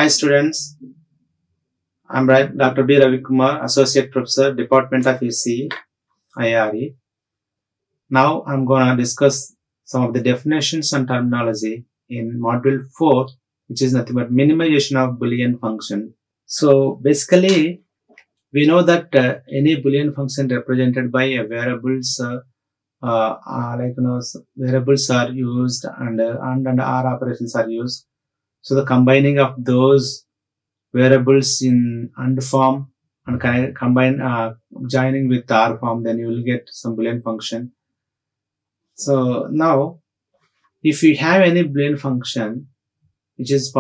students, I'm Dr. B. Ravi Kumar, Associate Professor, Department of ECE, IARE. Now I'm going to discuss some of the definitions and terminology in Module 4, which is nothing but minimization of Boolean function. So basically, we know that any Boolean function represented by a variables, variables are used and R operations are used. So the combining of those variables in AND form and joining with R form, then you will get some Boolean function. So now, if we have any Boolean function which is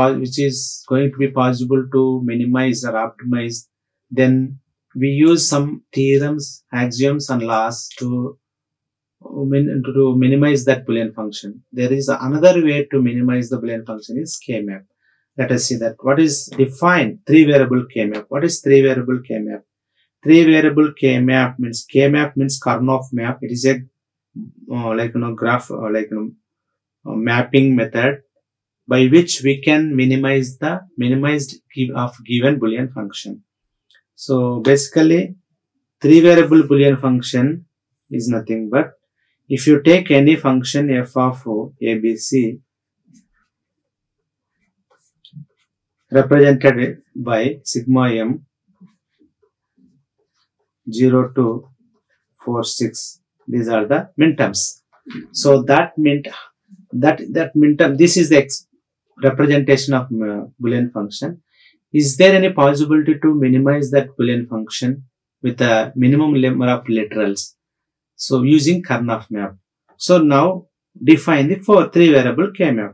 going to be possible to minimize or optimize, then we use some theorems, axioms, and laws to minimize that Boolean function. There is another way to minimize the Boolean function is KMap. Let us see that. What is defined? 3-variable KMap. What is 3-variable KMap? 3-variable KMap means Karnaugh map. It is a mapping method by which we can minimize the of given Boolean function. So basically, 3-variable Boolean function is nothing but if you take any function f of ABC represented by sigma m 0 to 4, 6. These are the minterms. So that minterm, this is the representation of Boolean function. Is there any possibility to minimize that Boolean function with a minimum number of literals? So using Karnaugh map. So now define the 3-variable KMap.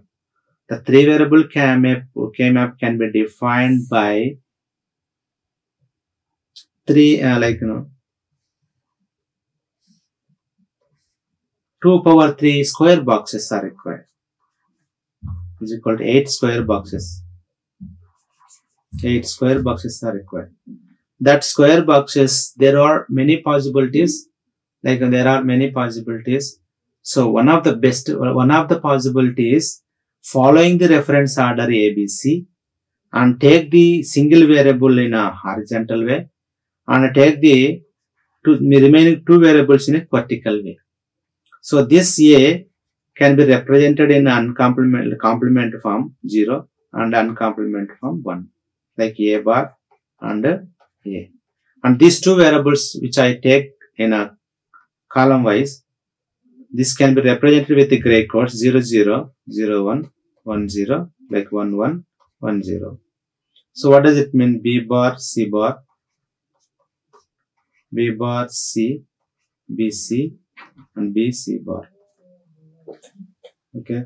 The 3-variable KMap can be defined by 2 power 3 square boxes are required. Is equal to 8 square boxes. 8 square boxes are required. That square boxes, there are many possibilities. So one of the possibilities, following the reference order ABC and take the single variable in a horizontal way and take the remaining 2 variables in a vertical way. So this A can be represented in complement form 0 and uncomplement form 1, like A bar and A. And these 2 variables which I take in a column wise, this can be represented with the gray code 0, 0, 0, 1, 1, 0, like 1, 1, 1, 0. So what does it mean? B bar, C bar, B bar, C, B, C, and B, C bar. Okay.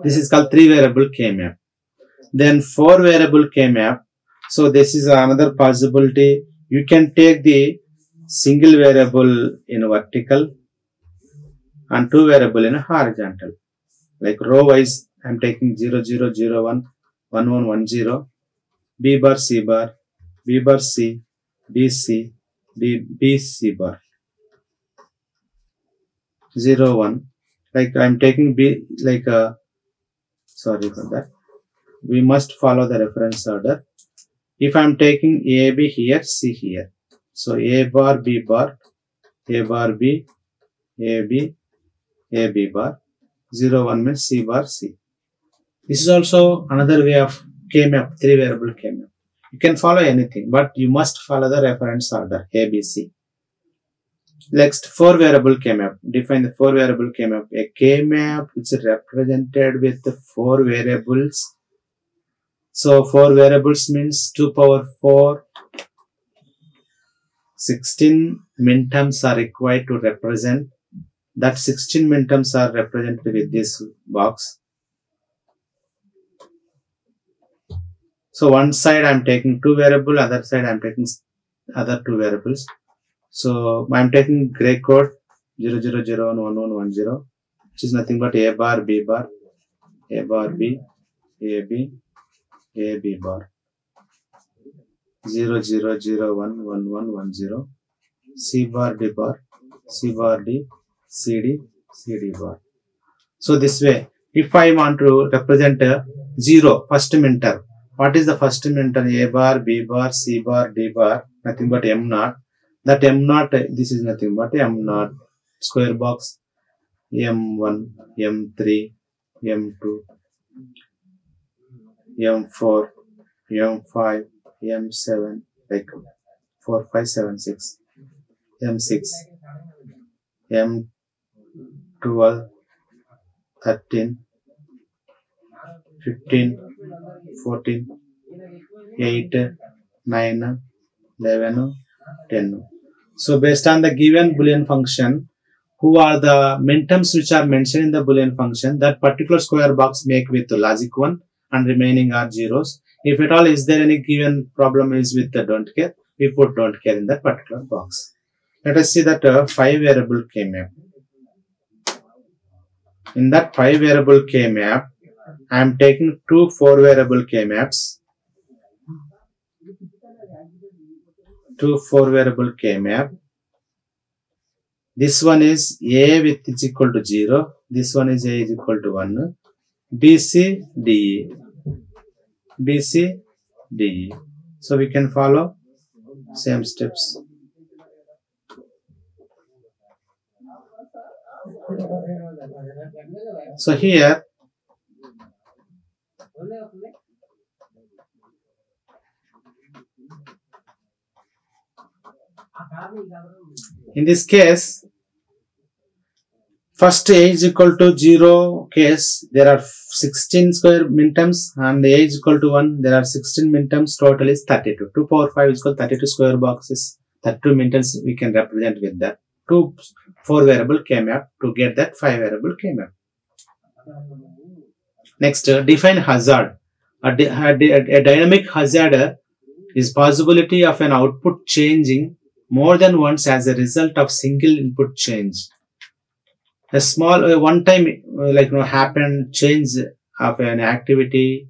This is called 3-variable KMap. Then 4-variable KMap. So this is another possibility. You can take the single variable in vertical and 2 variable in horizontal. Like row wise, I am taking 0, 0, 0, 1, 1, 1, 1, 0, B bar, C bar, B bar, C, B, C, B, C bar, 0, 1. Like I am taking B, sorry for that. We must follow the reference order. If I am taking A, B here, C here. So A bar, B bar, A bar, B, A, B, A, B bar, 0, 1 means C bar, C. This is also another way of KMap, 3-variable KMap. You can follow anything, but you must follow the reference order, A, B, C. Next, 4-variable KMap. Define the 4-variable KMap. A KMap which is represented with the 4 variables. So 4 variables means 2 power 4. 16 minterms are required to represent. That 16 minterms are represented with this box. So one side I am taking 2 variables, other side I am taking other 2 variables. So I am taking gray code 0, 0, 0, 1, 1, 1, 1, 0, which is nothing but A bar, B bar, A bar, B, A, B, A, B bar, 0, 0, 0, 1, 1, 1, 1, 0, C bar, D bar, C bar, D, C, D, C, D bar. So this way If I want to represent 0, first minter, what is the first minter? A bar, B bar, C bar, D bar, nothing but M naught. That M naught, this is nothing but M naught, square box, M1, M3, M2, M4, M5, M7, like 4, 5, 7, 6, M6, M12, 13, 15, 14, 8, 9, 11, 10. So based on the given Boolean function, who are the minterms which are mentioned in the Boolean function, that particular square box make with the logic 1 and remaining are zeros. If at all is there any given problem is with the don't care, we put don't care in that particular box. Let us see that 5 variable KMap. In that 5 variable KMap, I am taking 2 4 variable KMaps. 2 4 variable KMap. This one is A with is equal to 0. This one is A is equal to 1. BC, DE. BC, DE. So we can follow same steps. So here, in this case, first A is equal to 0 case, there are 16 square minterms, and A is equal to 1, there are 16 minterms, total is 32. 2 power 5 is equal to 32 square boxes, 32 minterms we can represent with that. 2 4 variable KMap to get that 5 variable KMap. Next, define hazard. A dynamic hazard is possibility of an output changing more than once as a result of single input change. A small one-time happen change of an activity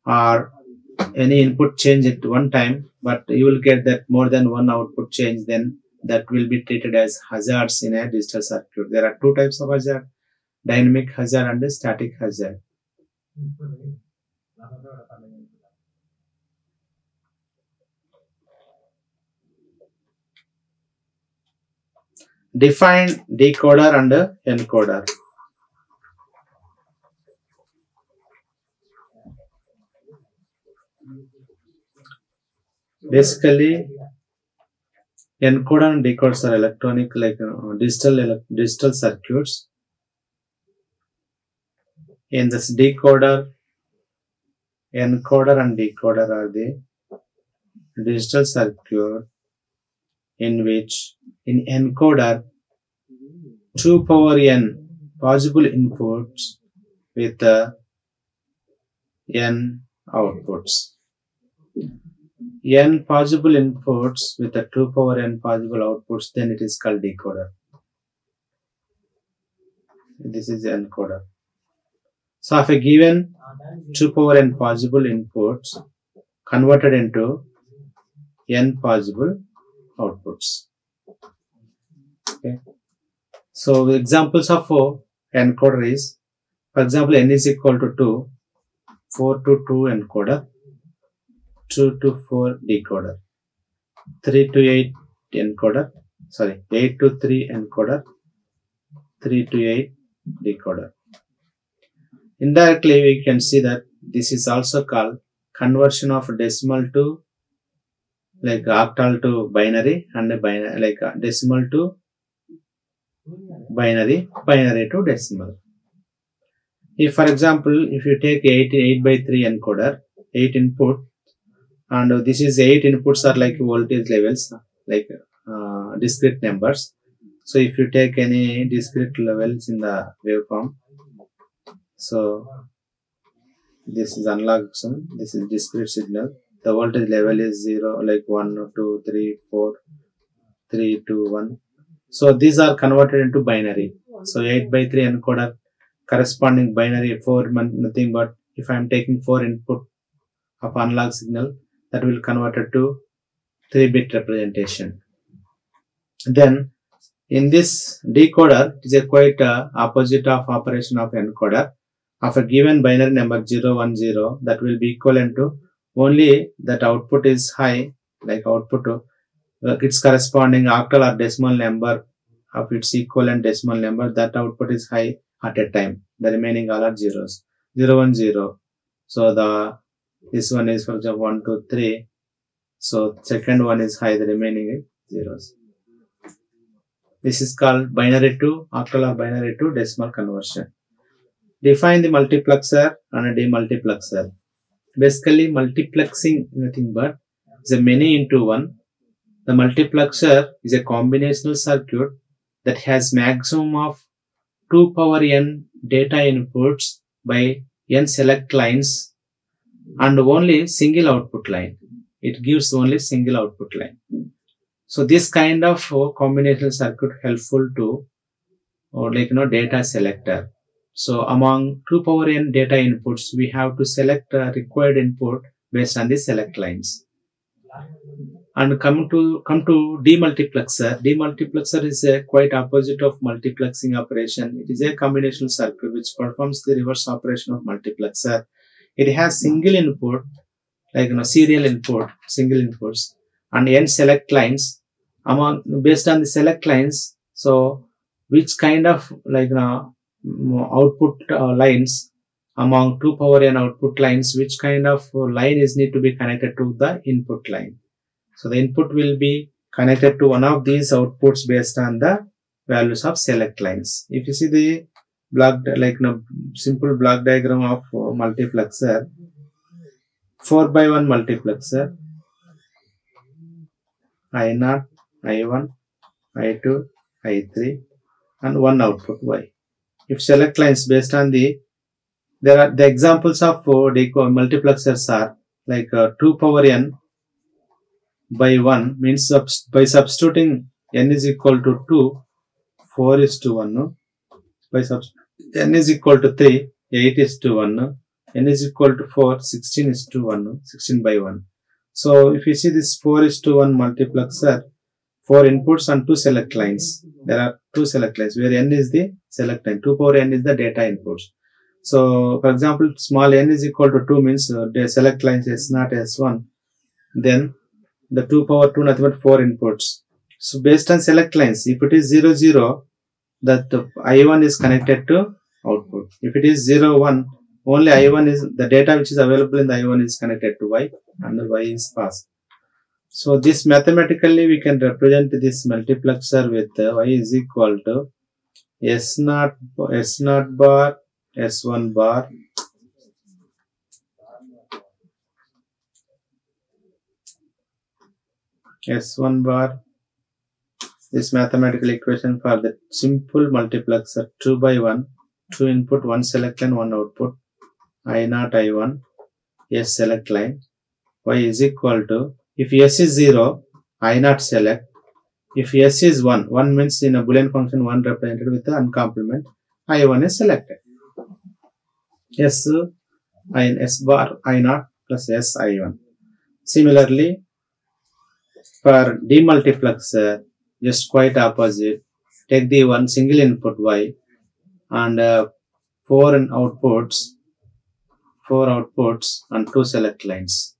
or any input change at one time, but you will get that more than one output change, then that will be treated as hazards in a digital circuit. There are 2 types of hazard: dynamic hazard and static hazard. Define decoder and encoder. Basically, encoder and decoders are electronic, digital circuits. In this decoder, encoder and decoder are the digital circuit in which in encoder 2 power n possible inputs with n outputs. N possible inputs with the 2 power n possible outputs, then it is called decoder. This is the encoder. So if a given 2 power n possible inputs converted into n possible outputs. Okay. So examples of encoder is, for example, n is equal to 2, 4 to 2 encoder, 2 to 4 decoder, 3 to 8 encoder, 8 to 3 encoder, 3 to 8 decoder. Indirectly, we can see that this is also called conversion of decimal to octal to binary, and decimal to binary, binary to decimal. If, for example, if you take 8 by 3 encoder, 8 input, and this is 8 inputs are like voltage levels, discrete numbers. So if you take any discrete levels in the waveform, so this is analog signal, this is discrete signal. The voltage level is 0, 1, 2, 3, 4, 3, 2, 1. So these are converted into binary. So 8 by 3 encoder corresponding binary 4, nothing but if I am taking 4 input of analog signal, that will convert it to 3-bit representation. Then in this decoder, it is a quite opposite of operation of encoder. of a given binary number 0, 1, 0, that will be equivalent to only that output is high, like output its corresponding octal or decimal number of its equivalent decimal number, that output is high at a time. The remaining all are zeros. 0, 1, 0. So this one is, for example, 1, 2, 3. So second one is high, the remaining is zeros. This is called binary to octal or binary to decimal conversion. Define the multiplexer and a demultiplexer. Basically, multiplexing nothing but is a many into one. The multiplexer is a combinational circuit that has maximum of 2 power n data inputs by n select lines and only single output line. It gives only single output line. So this kind of combinational circuit helpful to data selector. So among 2 power n data inputs, we have to select a required input based on the select lines. And come to demultiplexer. Demultiplexer is a quite opposite of multiplexing operation. It is a combinational circuit which performs the reverse operation of multiplexer. It has single input, serial input, single inputs, and n select lines. Based on the select lines, so which kind of output lines among 2 power n output lines, which kind of line is need to be connected to the input line. So the input will be connected to one of these outputs based on the values of select lines. If you see the simple block diagram of multiplexer, 4x1 multiplexer, I0, I1, I2, I3, and one output Y. If select lines based on the examples of multiplexers are 2 power n by 1 means by substituting n is equal to 2, 4 is to 1. No? By n is equal to 3, 8 is to 1. No? N is equal to 4, 16 is to 1. No? 16 by 1. So if you see this 4 is to 1 multiplexer, 4 inputs and 2 select lines. There are 2 select lines where n is the select line. 2 power n is the data inputs. So for example, small n is equal to 2 means the select lines S0, S1. Then the 2 power 2 nothing but 4 inputs. So based on select lines, if it is 0, 0, that I1 is connected to output. If it is 0, 1, only I1 is the data which is available in the I1 is connected to Y and the Y is passed. So this mathematically we can represent this multiplexer with Y is equal to S0 bar, S1 bar, S1 bar. This mathematical equation for the simple multiplexer 2 by 1, 2 input, 1 select line, 1 output, I0, I1, S select line, Y is equal to, if S is 0, I0 select, if S is 1, 1 means in a Boolean function 1 represented with the uncomplement, I1 is selected. S bar I0 plus S I1. Similarly, for demultiplexer, just quite opposite. Take the one single input Y and 4 outputs and 2 select lines.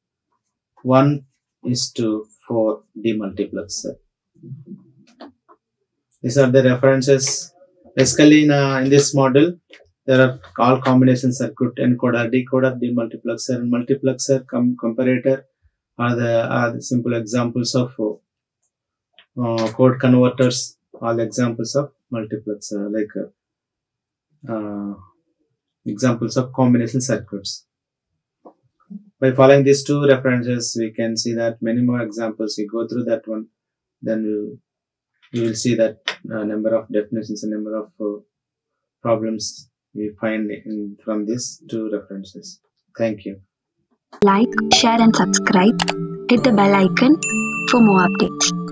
1 is to 4 demultiplexer. These are the references. Basically, in this model, there are all combination circuit, encoder, decoder, demultiplexer, and multiplexer, comparator are the simple examples of code converters, all examples of multiplexer, examples of combination circuits. By following these 2 references, we can see that many more examples. We go through that one, then we will see that number of definitions and number of problems we find from these 2 references. Thank you. Like, share and subscribe. Hit the bell icon for more updates.